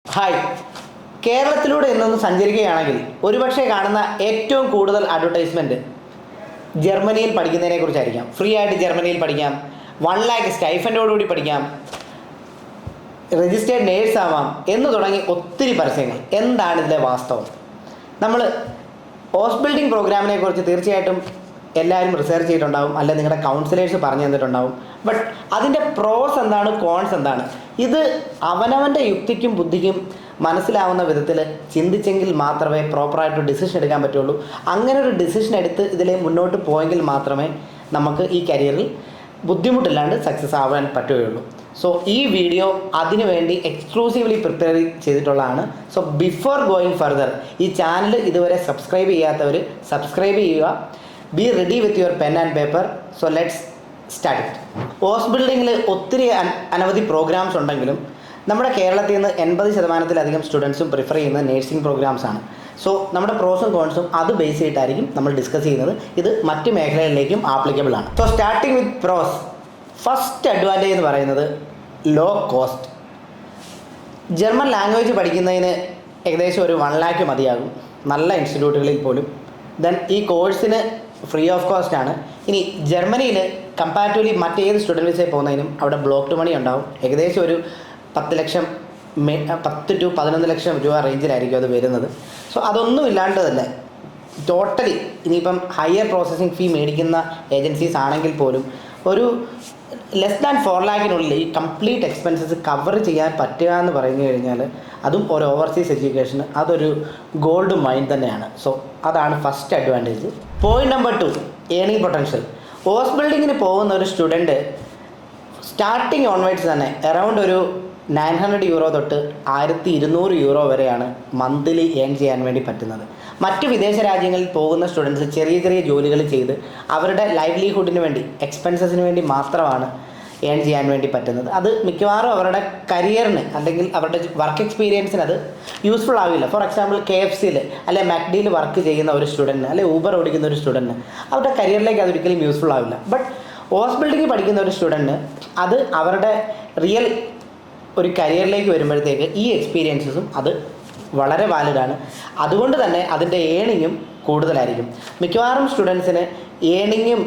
Hi, കേരളത്തിലൂടെ എന്നൊന്ന് സഞ്ചരിക്കുകയാണെങ്കിൽ ഒരുപക്ഷെ കാണുന്ന ഏറ്റവും കൂടുതൽ അഡ്വർടൈസ്മെൻറ്റ് ജർമ്മനിയിൽ പഠിക്കുന്നതിനെ കുറിച്ചായിരിക്കാം. ഫ്രീ ആയിട്ട് ജർമ്മനിയിൽ പഠിക്കാം, 1 lakh സ്റ്റൈഫൻഡോടുകൂടി പഠിക്കാം, രജിസ്റ്റേർഡ് നേഴ്സ് ആവാം എന്ന് തുടങ്ങി ഒത്തിരി പരസ്യങ്ങൾ. എന്താണ് ഇതിലെ വാസ്തവം? നമ്മൾ ഹോസ്റ്റ് ബിൽഡിംഗ് പ്രോഗ്രാമിനെ കുറിച്ച് തീർച്ചയായിട്ടും എല്ലാവരും റിസർച്ച് ചെയ്തിട്ടുണ്ടാവും, അല്ലെങ്കിൽ നിങ്ങളുടെ കൗൺസിലേഴ്സ് പറഞ്ഞു തന്നിട്ടുണ്ടാവും. ബട്ട് അതിൻ്റെ പ്രോസ് എന്താണ്, കോൺസ് എന്താണ്? ഇത് അവനവൻ്റെ യുക്തിക്കും ബുദ്ധിക്കും മനസ്സിലാവുന്ന വിധത്തിൽ ചിന്തിച്ചെങ്കിൽ മാത്രമേ പ്രോപ്പറായിട്ട് ഡിസിഷൻ എടുക്കാൻ പറ്റുള്ളൂ. അങ്ങനെ ഒരു ഡിസിഷൻ എടുത്ത് ഇതിൽ മുന്നോട്ട് പോയെങ്കിൽ മാത്രമേ നമുക്ക് ഈ കരിയറിൽ ബുദ്ധിമുട്ടില്ലാണ്ട് സക്സസ് ആവാൻ പറ്റുകയുള്ളൂ. സോ ഈ വീഡിയോ അതിനു വേണ്ടി എക്സ്ക്ലൂസീവ്ലി പ്രിപ്പയർ ചെയ്തിട്ടുള്ളതാണ്. സോ ബിഫോർ ഗോയിങ് ഫർദർ, ഈ ചാനൽ ഇതുവരെ സബ്സ്ക്രൈബ് ചെയ്യാത്തവർ സബ്സ്ക്രൈബ് ചെയ്യുക. Be ready with your pen and paper. So let's start it. ഹോസ്റ്റ് ബിൽഡിങ്ങിൽ ഒത്തിരി അനവധി പ്രോഗ്രാംസ് ഉണ്ടെങ്കിലും നമ്മുടെ കേരളത്തിൽ നിന്ന് 80% സ്റ്റുഡൻസും പ്രിഫർ ചെയ്യുന്നത് നേഴ്സിംഗ് പ്രോഗ്രാംസാണ്. സോ നമ്മുടെ പ്രോസും കോൺസും അത് ബേസ് ചെയ്തിട്ടായിരിക്കും നമ്മൾ ഡിസ്കസ് ചെയ്യുന്നത്. ഇത് മറ്റ് മേഖലകളിലേക്കും ആപ്ലിക്കബിൾ ആണ്. So starting with pros. First advantage എന്ന് പറയുന്നത് ലോ കോസ്റ്റ്. ജർമ്മൻ ലാംഗ്വേജ് പഠിക്കുന്നതിന് ഏകദേശം ഒരു 1 lakh മതിയാകും, നല്ല ഇൻസ്റ്റിറ്റ്യൂട്ടുകളിൽ പോലും. ദെൻ ഈ കോഴ്സിന് ഫ്രീ ഓഫ് കോസ്റ്റ് ആണ്. ഇനി ജർമ്മനിയിൽ കമ്പാരിറ്റീവ്ലി മറ്റേത് സ്റ്റുഡൻറ്റ് വിസയിൽ പോകുന്നതിനും അവിടെ ബ്ലോക്ക്ഡ് മണി ഉണ്ടാവും. ഏകദേശം ഒരു 10 ലക്ഷം 10 to 11 ലക്ഷം രൂപ റേഞ്ചിലായിരിക്കും അത് വരുന്നത്. സോ അതൊന്നും ഇല്ലാണ്ട് തന്നെ ടോട്ടലി ഇനിയിപ്പം ഹയർ പ്രോസസ്സിംഗ് ഫീ മേടിക്കുന്ന ഏജൻസീസ് ആണെങ്കിൽ പോലും ഒരു ലെസ് ദാൻ 4 lakhനുള്ളിൽ ഈ കംപ്ലീറ്റ് എക്സ്പെൻസസ് കവർ ചെയ്യാൻ പറ്റുക എന്ന് പറഞ്ഞു കഴിഞ്ഞാൽ അതും ഒരു ഓവർസീസ് എഡ്യൂക്കേഷന് അതൊരു ഗോൾഡ് മൈൻ തന്നെയാണ്. സോ അതാണ് first advantage. Point number 2, earning potential. ഹോസ്റ്റ് ബിൽഡിങ്ങിന് പോകുന്ന ഒരു സ്റ്റുഡൻറ്റ് സ്റ്റാർട്ടിങ് ഓൺവേഡ്സ് തന്നെ അറൗണ്ട് ഒരു 900 euro തൊട്ട് 1200 euro വരെയാണ് മന്ത്ലി ഏൺ ചെയ്യാൻ വേണ്ടി പറ്റുന്നത്. മറ്റ് വിദേശ രാജ്യങ്ങളിൽ പോകുന്ന സ്റ്റുഡൻസ് ചെറിയ ചെറിയ ജോലികൾ ചെയ്ത് അവരുടെ ലൈവ്ലിഹുഡിന് വേണ്ടി, എക്സ്പെൻസസിന് വേണ്ടി മാത്രമാണ് ഏൺ ചെയ്യാൻ വേണ്ടി പറ്റുന്നത്. അത് മിക്കവാറും അവരുടെ കരിയറിന് അല്ലെങ്കിൽ അവരുടെ വർക്ക് എക്സ്പീരിയൻസിന് അത് യൂസ്ഫുൾ ആവില്ല. ഫോർ എക്സാമ്പിൾ KFCയിൽ അല്ലെങ്കിൽ മാക്ഡിയിൽ വർക്ക് ചെയ്യുന്ന ഒരു സ്റ്റുഡൻറ്റിന് അല്ലെങ്കിൽ ഊബർ ഓടിക്കുന്ന ഒരു സ്റ്റുഡൻറ്റിന് അവരുടെ കരിയറിലേക്ക് അതൊരിക്കലും യൂസ്ഫുൾ ആവില്ല. ബട്ട് ഹോസ്റ്റ് ബിൽഡിംഗ് പഠിക്കുന്ന ഒരു സ്റ്റുഡൻറ്റിന് അത് അവരുടെ റിയൽ ഒരു കരിയറിലേക്ക് വരുമ്പോഴത്തേക്ക് ഈ എക്സ്പീരിയൻസസും അത് വളരെ വാലിഡാണ്. അതുകൊണ്ട് തന്നെ അതിൻ്റെ ഏണിങ്ങും കൂടുതലായിരിക്കും. മിക്കവാറും സ്റ്റുഡൻസിന് ഏണിങ്ങും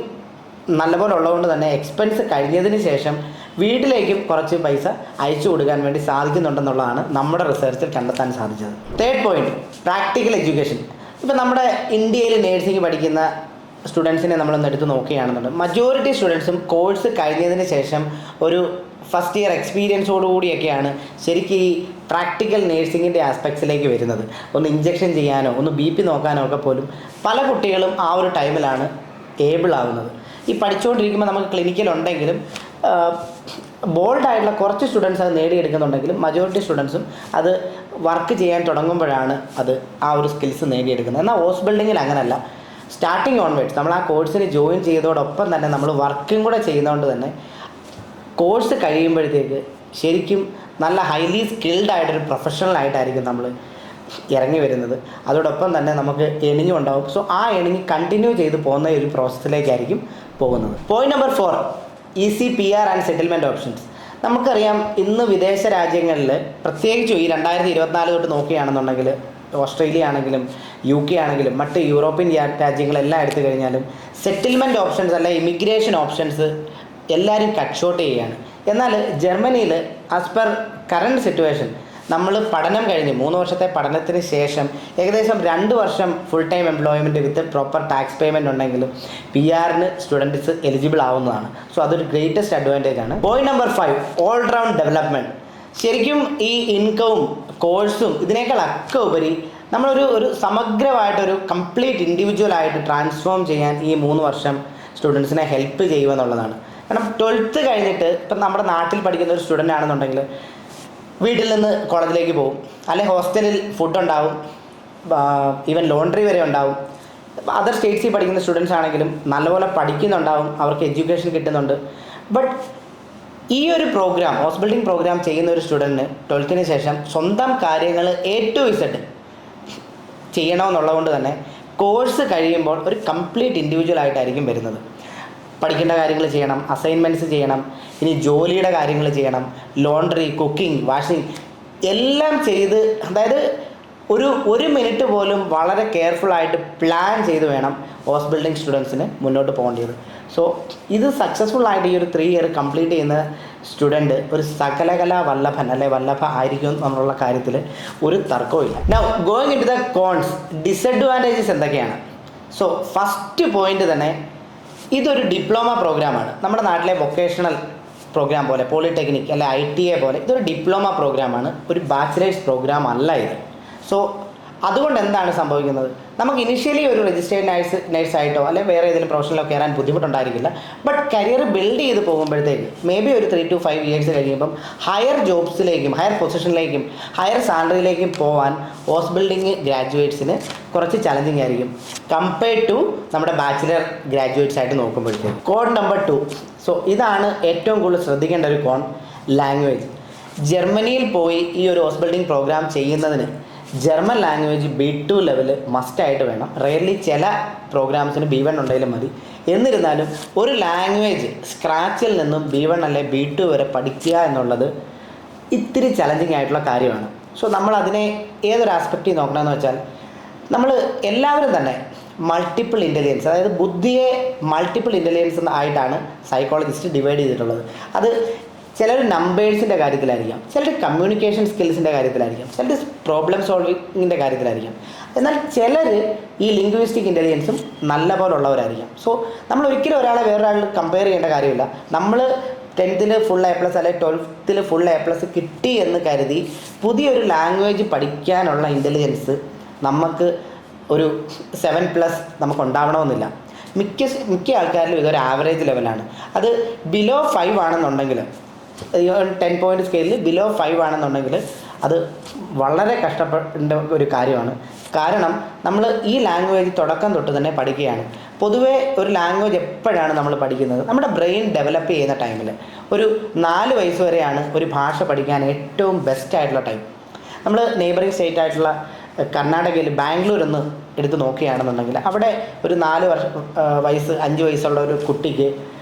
നല്ലപോലെ ഉള്ളതുകൊണ്ട് തന്നെ എക്സ്പെൻസ് കഴിഞ്ഞതിന് ശേഷം വീട്ടിലേക്കും കുറച്ച് പൈസ അയച്ചു കൊടുക്കാൻ വേണ്ടി സാധിക്കുന്നുണ്ടെന്നുള്ളതാണ് നമ്മുടെ റിസർച്ചിൽ കണ്ടെത്താൻ സാധിച്ചത്. Third point, practical education. ഇപ്പം നമ്മുടെ ഇന്ത്യയിൽ നേഴ്സിംഗ് പഠിക്കുന്ന സ്റ്റുഡൻസിനെ നമ്മളൊന്ന് എടുത്ത് നോക്കുകയാണെന്നുണ്ടെങ്കിൽ മജോറിറ്റി സ്റ്റുഡൻസും കോഴ്സ് കഴിഞ്ഞതിന് ശേഷം ഒരു ഫസ്റ്റ് ഇയർ എക്സ്പീരിയൻസോടുകൂടിയൊക്കെയാണ് ശരിക്കും ഈ പ്രാക്ടിക്കൽ നേഴ്സിങ്ങിൻ്റെ ആസ്പെക്ട്സിലേക്ക് വരുന്നത്. ഒന്ന് ഇഞ്ചക്ഷൻ ചെയ്യാനോ ഒന്ന് BP നോക്കാനോ ഒക്കെ പോലും പല കുട്ടികളും ആ ഒരു ടൈമിലാണ് ഏബിൾ ആവുന്നത്. ഈ പഠിച്ചുകൊണ്ടിരിക്കുമ്പോൾ നമുക്ക് ക്ലിനിക്കൽ ഉണ്ടെങ്കിലും ബോൾഡായിട്ടുള്ള കുറച്ച് സ്റ്റുഡൻസ് അത് നേടിയെടുക്കുന്നുണ്ടെങ്കിലും മജോറിറ്റി സ്റ്റുഡൻസും അത് വർക്ക് ചെയ്യാൻ തുടങ്ങുമ്പോഴാണ് അത് ആ ഒരു സ്കിൽസ് നേടിയെടുക്കുന്നത്. എന്നാൽ ഹോസ്റ്റ് ബിൽഡിങ്ങിൽ അങ്ങനെയല്ല. സ്റ്റാർട്ടിങ് ഓൺവേഡ്സ് നമ്മൾ ആ കോഴ്സിന് ജോയിൻ ചെയ്തതോടൊപ്പം തന്നെ നമ്മൾ വർക്കും കൂടെ ചെയ്യുന്നതുകൊണ്ട് തന്നെ കോഴ്സ് കഴിയുമ്പോഴത്തേക്ക് ശരിക്കും നല്ല ഹൈലി സ്കിൽഡ് ആയിട്ടൊരു പ്രൊഫഷണലായിട്ടായിരിക്കും നമ്മൾ ഇറങ്ങി വരുന്നത്. അതോടൊപ്പം തന്നെ നമുക്ക് ഏണിങ്ങും ഉണ്ടാവും. സോ ആ ഏണിങ് കണ്ടിന്യൂ ചെയ്ത് പോകുന്ന ഒരു പ്രോസസ്സിലേക്കായിരിക്കും പോകുന്നത്. Point number 4, easy PR and settlement options. നമുക്കറിയാം ഇന്ന് വിദേശ രാജ്യങ്ങളിൽ പ്രത്യേകിച്ചും ഈ 2024 തൊട്ട് നോക്കുകയാണെന്നുണ്ടെങ്കിൽ ഓസ്ട്രേലിയ ആണെങ്കിലും UK ആണെങ്കിലും മറ്റ് യൂറോപ്യൻ രാജ്യങ്ങളെല്ലാം എടുത്തു കഴിഞ്ഞാലും സെറ്റിൽമെൻറ്റ് ഓപ്ഷൻസ് അല്ലെ ഇമിഗ്രേഷൻ ഓപ്ഷൻസ് എല്ലാവരും കട്ട് ഷോട്ട് ചെയ്യുകയാണ്. എന്നാൽ ജർമ്മനിയിൽ ആസ് പെർ കറണ്ട് സിറ്റുവേഷൻ നമ്മൾ പഠനം കഴിഞ്ഞ് 3 വർഷത്തെ പഠനത്തിന് ശേഷം ഏകദേശം 2 വർഷം full time employment with proper tax payment ഉണ്ടെങ്കിലും PRന് സ്റ്റുഡൻറ്റ്സ് എലിജിബിൾ ആവുന്നതാണ്. സോ അതൊരു ഗ്രേറ്റസ്റ്റ് അഡ്വാൻറ്റേജ് ആണ്. Point number 5, all round development. ശരിക്കും ഈ ഇൻകവും കോഴ്സും ഇതിനേക്കാളൊക്കെ ഉപരി നമ്മളൊരു സമഗ്രമായിട്ടൊരു കംപ്ലീറ്റ് ഇൻഡിവിജ്വലായിട്ട് ട്രാൻസ്ഫോം ചെയ്യാൻ ഈ 3 വർഷം സ്റ്റുഡൻസിനെ ഹെൽപ്പ് ചെയ്യുമെന്നുള്ളതാണ്. കാരണം 12th കഴിഞ്ഞിട്ട് ഇപ്പം നമ്മുടെ നാട്ടിൽ പഠിക്കുന്ന ഒരു സ്റ്റുഡൻ്റ് ആണെന്നുണ്ടെങ്കിൽ വീട്ടിൽ നിന്ന് കോളേജിലേക്ക് പോകും, അല്ലെങ്കിൽ ഹോസ്റ്റലിൽ ഫുഡ് ഉണ്ടാവും, ഈവൻ ലോണ്ടറി വരെ ഉണ്ടാവും. അതർ സ്റ്റേറ്റ്സിൽ പഠിക്കുന്ന സ്റ്റുഡൻസ് ആണെങ്കിലും നല്ലപോലെ പഠിക്കുന്നുണ്ടാവും, അവർക്ക് എഡ്യൂക്കേഷൻ കിട്ടുന്നുണ്ട്. ബട്ട് ഈ ഒരു പ്രോഗ്രാം, ഹോസ്റ്റ് ബിൽഡിംഗ് പ്രോഗ്രാം ചെയ്യുന്ന ഒരു സ്റ്റുഡൻറ്റിന് 12th ശേഷം സ്വന്തം കാര്യങ്ങൾ A to Z ചെയ്യണമെന്നുള്ളതുകൊണ്ട് തന്നെ കോഴ്സ് കഴിയുമ്പോൾ ഒരു കംപ്ലീറ്റ് ഇൻഡിവിജ്വൽ ആയിട്ടായിരിക്കും വരുന്നത്. പഠിക്കേണ്ട കാര്യങ്ങൾ ചെയ്യണം, അസൈൻമെൻറ്റ്സ് ചെയ്യണം, ഇനി ജോലിയുടെ കാര്യങ്ങൾ ചെയ്യണം, ലോണ്ടറി, കുക്കിംഗ്, വാഷിംഗ്, എല്ലാം ചെയ്ത്, അതായത് ഒരു മിനിറ്റ് പോലും വളരെ കെയർഫുള്ളായിട്ട് പ്ലാൻ ചെയ്ത് വേണം ഹൗസ് ബിൽഡിംഗ് സ്റ്റുഡൻസിന് മുന്നോട്ട് പോകേണ്ടത്. സോ ഇത് സക്സസ്ഫുള്ളായിട്ട് ഈ ഒരു 3 ഇയർ കംപ്ലീറ്റ് ചെയ്യുന്ന സ്റ്റുഡൻറ്റ് ഒരു സകലകലാ വല്ലഭൻ അല്ലെ വല്ലഭ ആയിരിക്കും എന്നുള്ള കാര്യത്തിൽ ഒരു തർക്കവും. Now going in to the cons, disadvantages എന്തൊക്കെയാണ്? സോ ഫസ്റ്റ് പോയിന്റ് തന്നെ, ഇതൊരു ഡിപ്ലോമ പ്രോഗ്രാമാണ്. നമ്മുടെ നാട്ടിലെ വൊക്കേഷണൽ പ്രോഗ്രാം പോലെ, പോളിടെക്നിക് അല്ലെ ITA പോലെ ഇതൊരു ഡിപ്ലോമ പ്രോഗ്രാമാണ്, ഒരു ബാച്ചിലേഴ്സ് പ്രോഗ്രാം അല്ല ഇത്. സോ അതുകൊണ്ട് എന്താണ് സംഭവിക്കുന്നത്? നമുക്ക് ഇനിഷ്യലി ഒരു രജിസ്റ്റേർഡ് നേഴ്സായിട്ടോ അല്ലെങ്കിൽ വേറെ ഏതെങ്കിലും പ്രൊഫഷനിലോ കയറാൻ ബുദ്ധിമുട്ടുണ്ടായിരിക്കില്ല. ബട്ട് കരിയർ ബിൽഡ് ചെയ്ത് പോകുമ്പോഴത്തേക്ക് മേ ബി ഒരു 3 to 5 ഇയേഴ്സ് കഴിയുമ്പം ഹയർ ജോബ്സിലേക്കും ഹയർ പൊസിഷനിലേക്കും ഹയർ സാലറിയിലേക്കും പോകാൻ ഹൗസ് ബിൽഡിംഗ് ഗ്രാജുവേറ്റ്സിന് കുറച്ച് ചലഞ്ചിങ് ആയിരിക്കും കമ്പയർഡ് ടു നമ്മുടെ ബാച്ചിലർ ഗ്രാജുവേറ്റ്സ് ആയിട്ട് നോക്കുമ്പോഴത്തേക്ക്. Code number 2. സോ ഇതാണ് ഏറ്റവും കൂടുതൽ ശ്രദ്ധിക്കേണ്ട ഒരു കോൺ, ലാംഗ്വേജ്. ജർമ്മനിയിൽ പോയി ഈ ഒരു ഹൗസ് ബിൽഡിംഗ് പ്രോഗ്രാം ചെയ്യുന്നതിന് ജർമ്മൻ ലാംഗ്വേജ് B2 ലെവൽ മസ്റ്റായിട്ട് വേണം. റെയർലി ചില പ്രോഗ്രാംസിന് B1 ഉണ്ടെങ്കിലും മതി. എന്നിരുന്നാലും ഒരു ലാംഗ്വേജ് സ്ക്രാച്ചിൽ നിന്നും B1 അല്ലെ B2 വരെ പഠിക്കുക എന്നുള്ളത് ഇത്തിരി ചലഞ്ചിങ് ആയിട്ടുള്ള കാര്യമാണ്. സോ നമ്മളതിനെ ഏതൊരു ആസ്പെക്റ്റിൽ നോക്കണമെന്ന് വെച്ചാൽ, നമ്മൾ എല്ലാവരും തന്നെ മൾട്ടിപ്പിൾ ഇൻ്റലിജൻസ്, അതായത് ബുദ്ധിയെ മൾട്ടിപ്പിൾ ഇൻ്റലിജൻസ് ആയിട്ടാണ് സൈക്കോളജിസ്റ്റ് ഡിവൈഡ് ചെയ്തിട്ടുള്ളത്. അത് ചിലർ നമ്പേഴ്സിൻ്റെ കാര്യത്തിലായിരിക്കാം, ചിലർ കമ്മ്യൂണിക്കേഷൻ സ്കിൽസിൻ്റെ കാര്യത്തിലായിരിക്കാം, ചിലർ പ്രോബ്ലം സോൾവിങ്ങിൻ്റെ കാര്യത്തിലായിരിക്കാം. എന്നാൽ ചിലർ ഈ ലിംഗ്വിസ്റ്റിക് ഇൻ്റലിജൻസും നല്ല പോലെ ഉള്ളവരായിരിക്കാം. സോ നമ്മൾ ഒരിക്കലും ഒരാളെ വേറൊരാൾ കമ്പയർ ചെയ്യേണ്ട കാര്യമില്ല. നമ്മൾ 10th ഫുൾ A+ അല്ലെങ്കിൽ 12th ഫുൾ A+ കിട്ടി എന്ന് കരുതി പുതിയൊരു ലാംഗ്വേജ് പഠിക്കാനുള്ള ഇൻ്റലിജൻസ് നമുക്ക് ഒരു 7+ നമുക്ക് ഉണ്ടാവണമെന്നില്ല. മിക്ക ആൾക്കാരിലും ഇതൊരു ആവറേജ് ലെവലാണ്. അത് ബിലോ 5 ആണെന്നുണ്ടെങ്കിൽ, 10 പോയിൻ്റ് സ്കെയിലിൽ ബിലോ 5 ആണെന്നുണ്ടെങ്കിൽ അത് വളരെ കഷ്ടപ്പെടേണ്ട ഒരു കാര്യമാണ്. കാരണം നമ്മൾ ഈ ലാംഗ്വേജ് തുടക്കം തൊട്ട് തന്നെ പഠിക്കുകയാണ്. പൊതുവേ ഒരു ലാംഗ്വേജ് എപ്പോഴാണ് നമ്മൾ പഠിക്കുന്നത്? നമ്മുടെ ബ്രെയിൻ ഡെവലപ്പ് ചെയ്യുന്ന ടൈമിൽ. ഒരു 4 വയസ്സ് വരെയാണ് ഒരു ഭാഷ പഠിക്കാൻ ഏറ്റവും ബെസ്റ്റായിട്ടുള്ള ടൈം. നമ്മൾ നെയ്ബറിങ് സ്റ്റേറ്റ് ആയിട്ടുള്ള കർണാടകയിൽ ബാംഗ്ലൂർ ഒന്ന് എടുത്ത് നോക്കുകയാണെന്നുണ്ടെങ്കിൽ അവിടെ ഒരു 4 വയസ്സ് 5 വയസ്സുള്ള ഒരു കുട്ടിക്ക്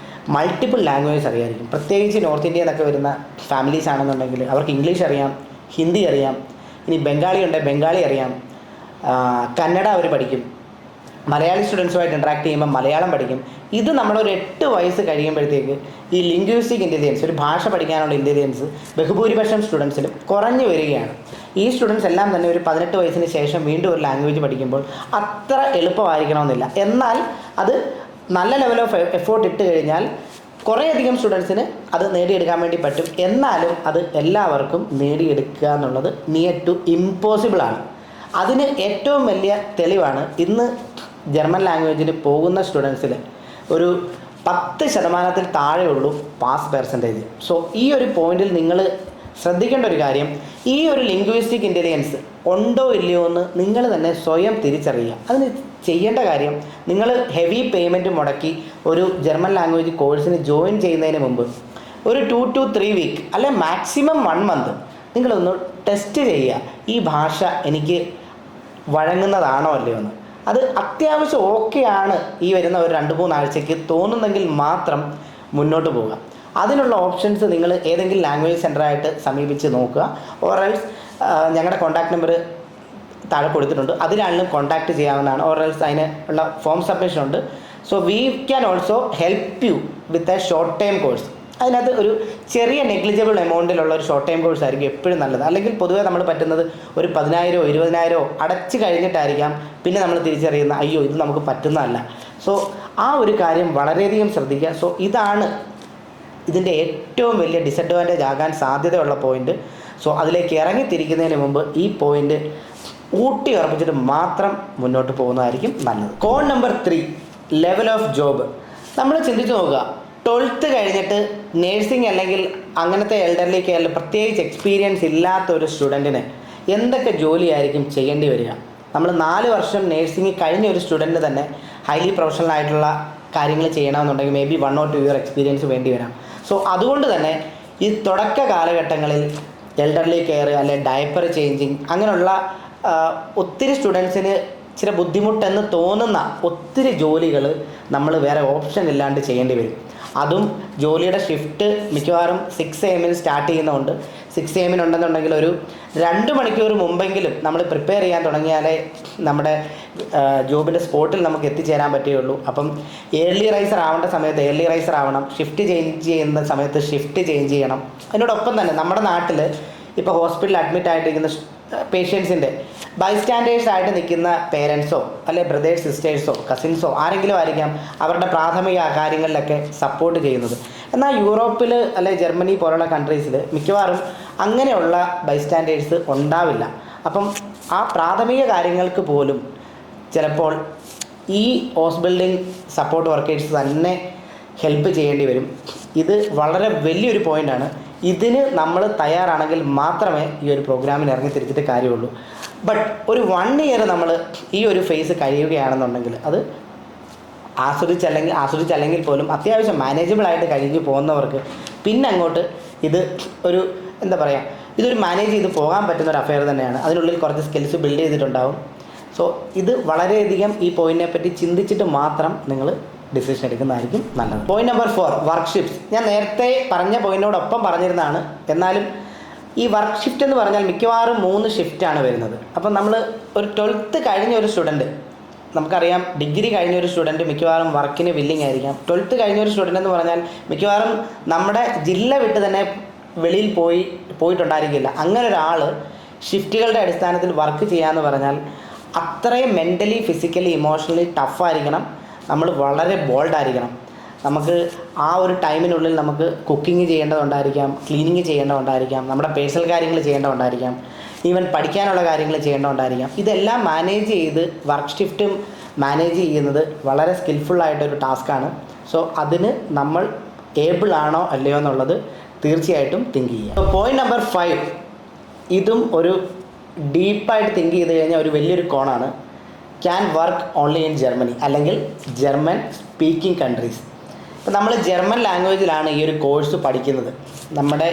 മൾട്ടിപ്പിൾ ലാംഗ്വേജസ് അറിയാമായിരിക്കും. പ്രത്യേകിച്ച് നോർത്ത് ഇന്ത്യയിൽ നിന്നൊക്കെ വരുന്ന ഫാമിലീസ് ആണെന്നുണ്ടെങ്കിൽ അവർക്ക് ഇംഗ്ലീഷ് അറിയാം, ഹിന്ദി അറിയാം, ഇനി ബംഗാളി ഉണ്ടെങ്കിൽ ബംഗാളി അറിയാം, കന്നഡ അവർ പഠിക്കും, മലയാളി സ്റ്റുഡൻസുമായിട്ട് ഇൻട്രാക്ട് ചെയ്യുമ്പോൾ മലയാളം പഠിക്കും. ഇത് നമ്മളൊരു 8 വയസ്സ് കഴിയുമ്പോഴത്തേക്ക് ഈ ലിംഗ്വിസ്റ്റിക് ഇൻ്റലിജൻസ്, ഒരു ഭാഷ പഠിക്കാനുള്ള ഇൻ്റലിജൻസ് ബഹുഭൂരിപക്ഷം സ്റ്റുഡൻസിലും കുറഞ്ഞു വരികയാണ്. ഈ സ്റ്റുഡൻസ് എല്ലാം തന്നെ ഒരു 18 വയസ്സിന് ശേഷം വീണ്ടും ഒരു ലാംഗ്വേജ് പഠിക്കുമ്പോൾ അത്ര എളുപ്പമായിരിക്കണമെന്നില്ല. എന്നാൽ അത് നല്ല ലെവൽ ഓഫ് എഫേർട്ട് ഇട്ട് കഴിഞ്ഞാൽ കുറേയധികം സ്റ്റുഡൻസിന് അത് നേടിയെടുക്കാൻ വേണ്ടി പറ്റും. എന്നാലും അത് എല്ലാവർക്കും നേടിയെടുക്കുക എന്നുള്ളത് നിയർ ടു ഇമ്പോസിബിളാണ്. അതിന് ഏറ്റവും വലിയ തെളിവാണ് ഇന്ന് ജർമ്മൻ ലാംഗ്വേജിന് പോകുന്ന സ്റ്റുഡൻസിൽ ഒരു 10% താഴെയുള്ളൂ പാസ് പെർസെൻറ്റേജ്. സോ ഈ ഒരു പോയിന്റിൽ നിങ്ങൾ ശ്രദ്ധിക്കേണ്ട ഒരു കാര്യം, ഈ ഒരു ലിംഗ്വിസ്റ്റിക് ഇൻ്റലിജൻസ് ഉണ്ടോ ഇല്ലയോ എന്ന് നിങ്ങൾ തന്നെ സ്വയം തിരിച്ചറിയുക. അതിന് ചെയ്യേണ്ട കാര്യം, നിങ്ങൾ ഹെവി പേയ്മെൻറ്റ് മുടക്കി ഒരു ജർമ്മൻ ലാംഗ്വേജ് കോഴ്സിന് ജോയിൻ ചെയ്യുന്നതിന് മുമ്പ് ഒരു 2 to 3 വീക്ക് അല്ലെ മാക്സിമം 1 മന്ത് നിങ്ങളൊന്ന് ടെസ്റ്റ് ചെയ്യുക. ഈ ഭാഷ എനിക്ക് വഴങ്ങുന്നതാണോ അല്ലയോ എന്ന്. അത് അത്യാവശ്യം ഓക്കെയാണ് ഈ വരുന്ന ഒരു 2-3 ആഴ്ചയ്ക്ക് തോന്നുന്നെങ്കിൽ മാത്രം മുന്നോട്ട് പോവുക. അതിനുള്ള ഓപ്ഷൻസ് നിങ്ങൾ ഏതെങ്കിലും ലാംഗ്വേജ് സെൻ്ററായിട്ട് സമീപിച്ച് നോക്കുക. ഓറൽസ് ഞങ്ങളുടെ കോൺടാക്ട് നമ്പർ താഴെ കൊടുത്തിട്ടുണ്ട്, അതിലാണെങ്കിലും കോൺടാക്റ്റ് ചെയ്യാവുന്നതാണ്. ഓറൽസ് അതിന് ഉള്ള ഫോം സബ്മിഷൻ ഉണ്ട്. So we can also help you with a short time course. അതിനകത്ത് ഒരു ചെറിയ നെഗ്ലിജിബിൾ എമൗണ്ടിലുള്ള ഒരു ഷോർട്ട് ടൈം കോഴ്സ് ആയിരിക്കും എപ്പോഴും നല്ലത്. അല്ലെങ്കിൽ പൊതുവേ നമ്മൾ പറ്റുന്നത് ഒരു 10,000 20,000 അടച്ച് കഴിഞ്ഞിട്ടായിരിക്കാം പിന്നെ നമ്മൾ തിരിച്ചറിയുന്ന അയ്യോ ഇത് നമുക്ക് പറ്റുന്നതല്ല. സോ ആ ഒരു കാര്യം വളരെയധികം ശ്രദ്ധിക്കുക. സോ ഇതാണ് ഇതിൻ്റെ ഏറ്റവും വലിയ ഡിസഡ്വാൻറ്റേജ് ആകാൻ സാധ്യതയുള്ള പോയിന്റ്. സോ അതിലേക്ക് ഇറങ്ങിത്തിരിക്കുന്നതിന് മുമ്പ് ഈ പോയിന്റ് ഊട്ടി ഉറപ്പിച്ചിട്ട് മാത്രം മുന്നോട്ട് പോകുന്നതായിരിക്കും നല്ലത്. കോൺ നമ്പർ 3, ലെവൽ ഓഫ് ജോബ്. നമ്മൾ ചിന്തിച്ച് നോക്കുക, 12th കഴിഞ്ഞിട്ട് നേഴ്സിംഗ് അല്ലെങ്കിൽ അങ്ങനത്തെ എൽഡർലി കെയറിൽ പ്രത്യേകിച്ച് എക്സ്പീരിയൻസ് ഇല്ലാത്ത ഒരു സ്റ്റുഡൻറ്റിന് എന്തൊക്കെ ജോലിയായിരിക്കും ചെയ്യേണ്ടി വരിക? നമ്മൾ 4 വർഷം നേഴ്സിംഗ് കഴിഞ്ഞ ഒരു സ്റ്റുഡൻറ്റിന് തന്നെ ഹൈലി പ്രൊഫഷണൽ ആയിട്ടുള്ള കാര്യങ്ങൾ ചെയ്യണമെന്നുണ്ടെങ്കിൽ may be 1 or 2 year experience വേണ്ടി വരാം. സോ അതുകൊണ്ട് തന്നെ ഈ തുടക്ക കാലഘട്ടങ്ങളിൽ എൽഡർലി കെയർ അല്ലെ ഡയപ്പർ ചേഞ്ചിങ് അങ്ങനെയുള്ള ഒത്തിരി സ്റ്റുഡൻസിന് ചില ബുദ്ധിമുട്ടെന്ന് തോന്നുന്ന ഒത്തിരി ജോലികൾ നമ്മൾ വേറെ ഓപ്ഷൻ ഇല്ലാണ്ട് ചെയ്യേണ്ടി വരും. അതും ജോലിയുടെ ഷിഫ്റ്റ് മിക്കവാറും 6 AM സ്റ്റാർട്ട് ചെയ്യുന്നതുകൊണ്ട് 6 AM ഉണ്ടെന്നുണ്ടെങ്കിൽ ഒരു 2 മണിക്കൂർ മുമ്പെങ്കിലും നമ്മൾ പ്രിപ്പയർ ചെയ്യാൻ തുടങ്ങിയാലേ നമ്മുടെ ജോബിൻ്റെ സ്പോട്ടിൽ നമുക്ക് എത്തിച്ചേരാൻ പറ്റുകയുള്ളൂ. അപ്പം ഏർലി റൈസർ ആവേണ്ട സമയത്ത് ഏർലി റൈസർ ആവണം, ഷിഫ്റ്റ് ചേഞ്ച് ചെയ്യുന്ന സമയത്ത് ഷിഫ്റ്റ് ചേഞ്ച് ചെയ്യണം. അതിനോടൊപ്പം തന്നെ നമ്മുടെ നാട്ടിൽ ഇപ്പോൾ ഹോസ്പിറ്റലിൽ അഡ്മിറ്റ് ആയിട്ടിരിക്കുന്ന പേഷ്യൻസിൻ്റെ ബൈസ്റ്റാൻഡേഴ്സ് ആയിട്ട് നിൽക്കുന്ന പേരൻസോ അല്ലെ ബ്രദേഴ്സ് സിസ്റ്റേഴ്സോ കസിൻസോ ആരെങ്കിലും ആയിരിക്കാം അവരുടെ പ്രാഥമിക കാര്യങ്ങളിലൊക്കെ സപ്പോർട്ട് ചെയ്യുന്നത്. എന്നാൽ യൂറോപ്പിൽ അല്ലെ ജർമ്മനി പോലുള്ള കൺട്രീസിൽ മിക്കവാറും അങ്ങനെയുള്ള ബൈസ്റ്റാൻഡേഴ്സ് ഉണ്ടാവില്ല. അപ്പം ആ പ്രാഥമിക കാര്യങ്ങൾക്ക് പോലും ചിലപ്പോൾ ഈ ഹൗസ് ബിൽഡിംഗ് സപ്പോർട്ട് വർക്കേഴ്സ് തന്നെ ഹെൽപ്പ് ചെയ്യേണ്ടി വരും. ഇത് വളരെ വലിയൊരു പോയിൻ്റാണ്. ഇതിന് നമ്മൾ തയ്യാറാണെങ്കിൽ മാത്രമേ ഈ ഒരു പ്രോഗ്രാമിൽ ഇറങ്ങി തിരിച്ചിട്ട് കാര്യമുള്ളൂ. ബട്ട് ഒരു 1 ഇയർ നമ്മൾ ഈ ഒരു ഫേസ് കഴിയുകയാണെന്നുണ്ടെങ്കിൽ അത് ആസ്വദിച്ചല്ലെങ്കിൽ പോലും അത്യാവശ്യം മാനേജബിളായിട്ട് കഴിഞ്ഞ് പോകുന്നവർക്ക് പിന്നെ അങ്ങോട്ട് ഇത് ഒരു എന്താ പറയുക, ഇതൊരു മാനേജ് ചെയ്ത് പോകാൻ പറ്റുന്ന ഒരു അഫെയർ തന്നെയാണ്. അതിനുള്ളിൽ കുറച്ച് സ്കിൽസ് ബിൽഡ് ചെയ്തിട്ടുണ്ടാവും. സോ ഇത് വളരെയധികം ഈ പോയിന്റിനെ പറ്റി ചിന്തിച്ചിട്ട് മാത്രം നിങ്ങൾ ഡിസിഷൻ എടുക്കുന്നതായിരിക്കും നല്ലത്. Point number 4, work shifts. ഞാൻ നേരത്തെ പറഞ്ഞ പോയിന്റിനോടൊപ്പം പറഞ്ഞിരുന്നതാണ്. എന്നാലും ഈ വർക്ക് ഷിഫ്റ്റ് എന്ന് പറഞ്ഞാൽ മിക്കവാറും 3 ഷിഫ്റ്റാണ് വരുന്നത്. അപ്പം നമ്മൾ ഒരു 12th കഴിഞ്ഞ ഒരു സ്റ്റുഡൻറ്റ്, നമുക്കറിയാം ഡിഗ്രി കഴിഞ്ഞ ഒരു സ്റ്റുഡൻറ്റ് മിക്കവാറും വർക്കിന് വില്ലിങ് ആയിരിക്കാം. 12th കഴിഞ്ഞ ഒരു സ്റ്റുഡൻ്റ് എന്ന് പറഞ്ഞാൽ മിക്കവാറും നമ്മുടെ ജില്ല വിട്ട് തന്നെ വെളിയിൽ പോയിട്ടുണ്ടായിരിക്കില്ല. അങ്ങനെ ഒരാൾ ഷിഫ്റ്റുകളുടെ അടിസ്ഥാനത്തിൽ വർക്ക് ചെയ്യാമെന്ന് പറഞ്ഞാൽ അത്രയും മെൻ്റലി ഫിസിക്കലി ഇമോഷണലി ടഫായിരിക്കണം. നമ്മൾ വളരെ ബോൾഡായിരിക്കണം. നമുക്ക് ആ ഒരു ടൈമിനുള്ളിൽ നമുക്ക് കുക്കിംഗ് ചെയ്യേണ്ടതുണ്ടായിരിക്കാം, ക്ലീനിങ് ചെയ്യേണ്ടതുണ്ടായിരിക്കാം, നമ്മുടെ പേഴ്സണൽ കാര്യങ്ങൾ ചെയ്യേണ്ടതുണ്ടായിരിക്കാം, ഈവൻ പഠിക്കാനുള്ള കാര്യങ്ങൾ ചെയ്യേണ്ടതുണ്ടായിരിക്കാം. ഇതെല്ലാം മാനേജ് ചെയ്ത് വർക്ക് ഷിഫ്റ്റും മാനേജ് ചെയ്യുന്നത് വളരെ സ്കിൽഫുള്ളായിട്ടൊരു ടാസ്ക്കാണ്. സോ അതിന് നമ്മൾ ഏബിൾ ആണോ അല്ലയോ എന്നുള്ളത് തീർച്ചയായിട്ടും തിങ്ക് ചെയ്യുക. പോയിന്റ് നമ്പർ 5, ഇതും ഒരു ഡീപ്പായിട്ട് തിങ്ക് ചെയ്ത് കഴിഞ്ഞാൽ ഒരു വലിയൊരു കോണാണ്. Can work only in Germany അല്ലെങ്കിൽ ജർമ്മൻ സ്പീക്കിംഗ് കൺട്രീസ്. ഇപ്പോൾ നമ്മൾ ജർമ്മൻ ലാംഗ്വേജിലാണ് ഈ ഒരു കോഴ്സ് പഠിക്കുന്നത്. നമ്മുടെ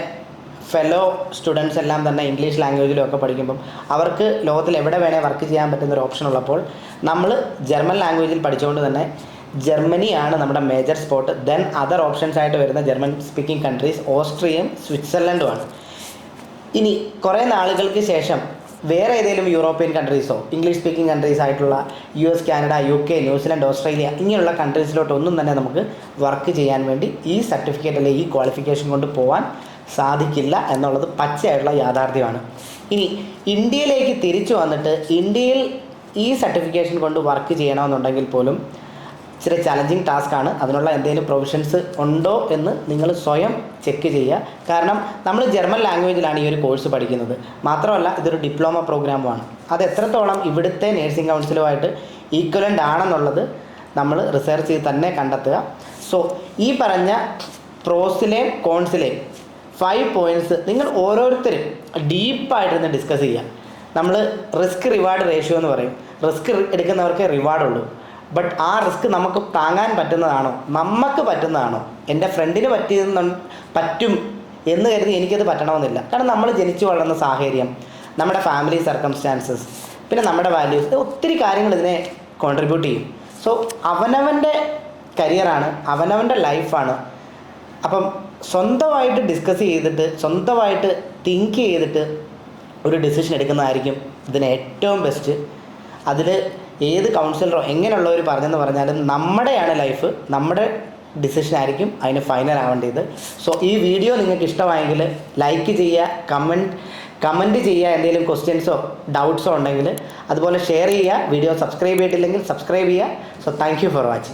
ഫെലോ സ്റ്റുഡൻസ് എല്ലാം തന്നെ ഇംഗ്ലീഷ് ലാംഗ്വേജിലും ഒക്കെ പഠിക്കുമ്പം അവർക്ക് ലോകത്തിൽ എവിടെ വേണേൽ വർക്ക് ചെയ്യാൻ പറ്റുന്നൊരു ഓപ്ഷൻ ഉള്ളപ്പോൾ നമ്മൾ ജർമ്മൻ ലാംഗ്വേജിൽ പഠിച്ചുകൊണ്ട് തന്നെ ജർമ്മനിയാണ് നമ്മുടെ major spot. Then other options ആയിട്ട് വരുന്ന ജർമ്മൻ സ്പീക്കിംഗ് കൺട്രീസ് ഓസ്ട്രിയയും സ്വിറ്റ്സർലൻഡുമാണ്. ഇനി കുറേ നാളുകൾക്ക് ശേഷം വേറെ ഏതെങ്കിലും യൂറോപ്യൻ കൺട്രീസോ ഇംഗ്ലീഷ് സ്പീക്കിംഗ് കൺട്രീസ് ആയിട്ടുള്ള US, Canada, UK, New Zealand, Australia ഇങ്ങനെയുള്ള കൺട്രീസിലോട്ടൊന്നും തന്നെ നമുക്ക് വർക്ക് ചെയ്യാൻ വേണ്ടി ഈ സർട്ടിഫിക്കറ്റ് അല്ലെങ്കിൽ ഈ ക്വാളിഫിക്കേഷൻ കൊണ്ട് പോകാൻ സാധിക്കില്ല എന്നുള്ളത് പച്ചയായിട്ടുള്ള യാഥാർത്ഥ്യമാണ്. ഇനി ഇന്ത്യയിലേക്ക് തിരിച്ചു വന്നിട്ട് ഇന്ത്യയിൽ ഈ സർട്ടിഫിക്കേഷൻ കൊണ്ട് വർക്ക് ചെയ്യണമെന്നുണ്ടെങ്കിൽ പോലും ഇച്ചിരി ചലഞ്ചിങ് ടാസ്ക്കാണ്. അതിനുള്ള എന്തെങ്കിലും പ്രൊവിഷൻസ് ഉണ്ടോ എന്ന് നിങ്ങൾ സ്വയം ചെക്ക് ചെയ്യുക. കാരണം നമ്മൾ ജർമ്മൻ ലാംഗ്വേജിലാണ് ഈ ഒരു കോഴ്സ് പഠിക്കുന്നത്. മാത്രമല്ല ഇതൊരു ഡിപ്ലോമ പ്രോഗ്രാമുമാണ്. അത് എത്രത്തോളം ഇവിടുത്തെ നേഴ്സിംഗ് കൗൺസിലുമായിട്ട് ഈക്വലൻ്റ് ആണെന്നുള്ളത് നമ്മൾ റിസർച്ച് ചെയ്ത് തന്നെ കണ്ടെത്തുക. സോ ഈ പറഞ്ഞ പ്രോസിലെയും കോൺസിലെയും 5 പോയിൻറ്റ്സ് നിങ്ങൾ ഓരോരുത്തരും ഡീപ്പായിട്ടിരുന്ന് ഡിസ്കസ് ചെയ്യുക. നമ്മൾ റിസ്ക് റിവാർഡ് റേഷ്യോ എന്ന് പറയും. റിസ്ക് എടുക്കുന്നവർക്ക് റിവാർഡുള്ളൂ. ബട്ട് ആ റിസ്ക് നമുക്ക് താങ്ങാൻ പറ്റുന്നതാണോ, നമുക്ക് പറ്റുന്നതാണോ? എൻ്റെ ഫ്രണ്ടിന് പറ്റും എന്ന് കരുതി എനിക്കത് പറ്റണമെന്നില്ല. കാരണം നമ്മൾ ജനിച്ചു വളർന്ന സാഹചര്യം, നമ്മുടെ ഫാമിലി സർക്കംസ്റ്റാൻസസ്, പിന്നെ നമ്മുടെ വാല്യൂസ്, ഒത്തിരി കാര്യങ്ങൾ ഇതിനെ കോൺട്രിബ്യൂട്ട് ചെയ്യും. സോ അവനവൻ്റെ കരിയറാണ്, അവനവൻ്റെ ലൈഫാണ്. അപ്പം സ്വന്തമായിട്ട് ഡിസ്കസ് ചെയ്തിട്ട് സ്വന്തമായിട്ട് തിങ്ക് ചെയ്തിട്ട് ഒരു ഡിസിഷൻ എടുക്കുന്നതായിരിക്കും ഇതിന് ഏറ്റവും ബെസ്റ്റ്. അതിൽ ഏത് കൗൺസിലറോ എങ്ങനെയുള്ളവർ പറഞ്ഞെന്ന് പറഞ്ഞാലും നമ്മുടെയാണ് ലൈഫ്, നമ്മുടെ ഡിസിഷൻ ആയിരിക്കും അതിന് ഫൈനൽ ആവേണ്ടത്. സോ ഈ വീഡിയോ നിങ്ങൾക്ക് ഇഷ്ടമായെങ്കിൽ ലൈക്ക് ചെയ്യുക, കമൻറ്റ് ചെയ്യുക, എന്തെങ്കിലും ക്വസ്റ്റ്യൻസോ ഡൗട്ട്സോ ഉണ്ടെങ്കിൽ അതുപോലെ ഷെയർ ചെയ്യുക. വീഡിയോ സബ്സ്ക്രൈബ് ചെയ്തിട്ടില്ലെങ്കിൽ സബ്സ്ക്രൈബ് ചെയ്യുക. So thank you for watching.